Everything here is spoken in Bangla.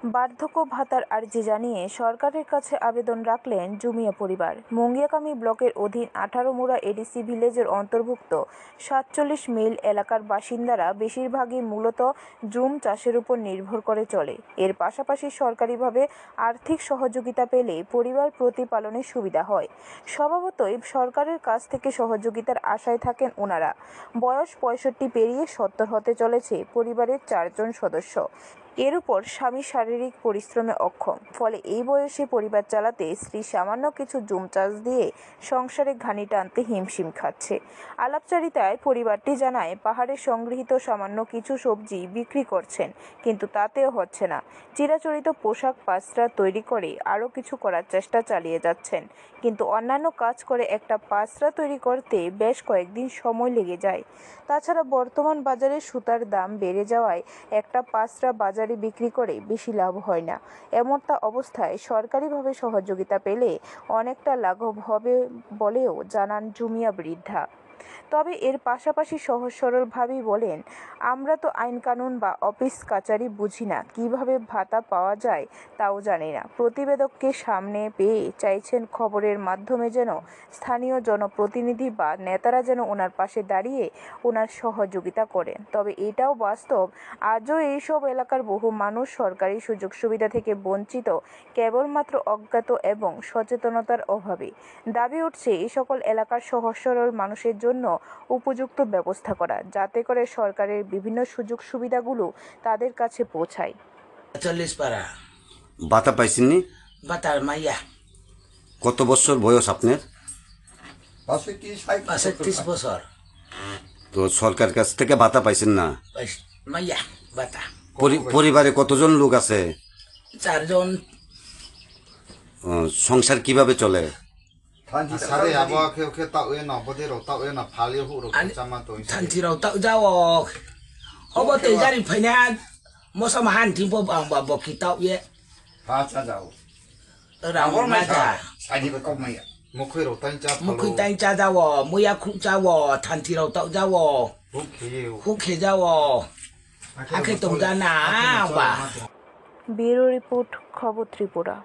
বার্ধক্য ভাতার আর্জি জানিয়ে সরকারের কাছে আবেদন রাখলেন জুমিয়া পরিবার। মুঙ্গিয়াকামী ব্লকের অধীন 18 মুড়া এডিসি ভিলেজের অন্তর্ভুক্ত 47 মিল এলাকার বাসিন্দারা বেশিরভাগই মূলত জুম চাষের উপর নির্ভর করে চলে। এর পাশাপাশি সরকারিভাবে আর্থিক সহযোগিতা পেলে পরিবার প্রতিপালনের সুবিধা হয়। স্বভাবতই সরকারের কাছ থেকে সহযোগিতার আশায় থাকেন ওনারা। বয়স 65 পেরিয়ে 70 হতে চলেছে পরিবারের 4 জন সদস্য। এর উপর স্বামী শারীরিক পরিশ্রমে অক্ষম, ফলে এই বয়সে পরিবার চালাতে স্ত্রী সামান্য কিছু জুম চাষ দিয়ে সংসারে ঘানি টানতে হিমশিম খাচ্ছে। আলাপচারিতায় পরিবারটি জানায় পাহাড়ে সংগৃহীত সামান্য কিছু সবজি বিক্রি করছেন, কিন্তু তাতেও হচ্ছে না। চিরাচরিত পোশাক পাঁচরা তৈরি করে আরও কিছু করার চেষ্টা চালিয়ে যাচ্ছেন, কিন্তু অন্যান্য কাজ করে একটা পাঁচরা তৈরি করতে বেশ কয়েকদিন সময় লেগে যায়। তাছাড়া বর্তমান বাজারে সুতার দাম বেড়ে যাওয়ায় একটা পাঁচরা বাজারে বিক্রি করে বেশি লাভ হয় না। এমনটা অবস্থায় সরকারিভাবে সহযোগিতা পেলে অনেকটা লাঘব হবে বলেও জানান জুমিয়া বৃদ্ধা। তবে এর পাশাপাশি সহজ সরলভাবেই বলেন, আমরা তো আইন কানুন বা অফিস কাচারি বুঝি না, কিভাবে ভাতা পাওয়া যায় তাও জানি না। প্রতিবেদককে সামনে পেয়ে চাইছেন খবরের মাধ্যমে যেন স্থানীয় জনপ্রতিনিধি বা নেতারা যেন ওনার পাশে দাঁড়িয়ে ওনার সহযোগিতা করেন। তবে এটাও বাস্তব, আজও এইসব এলাকার বহু মানুষ সরকারি সুযোগ সুবিধা থেকে বঞ্চিত, কেবলমাত্র অজ্ঞাত এবং সচেতনতার অভাবে। দাবি উঠছে এই সকল এলাকার সহজ সরল মানুষের জন্য উপযুক্ত ব্যবস্থা করা, যাতে করে সরকারের বিভিন্ন সুযোগ সুবিধাগুলো তাদের কাছে পৌঁছায়। 40 পারা ভাতা পাইছেননি? বাতার মাইয়া কত বছর বয়স আপনার? 35 বছর। তো সরকার কাছ থেকে ভাতা পাইছেন না? মাইয়া বাতা। পরিবারে কতজন লোক আছে? 4 জন। সংসার কিভাবে চলে? Thantirau tau jawok. Obo te jari phainan mosam han timpo bang ba boki tau ye. Rang ma ta. Mukhui tan cha jawo, muya khu jawo, thantirau tau jawo. Hukhe jawo. Akhe tum jana ba. Bureau report, খবর ত্রিপুরা।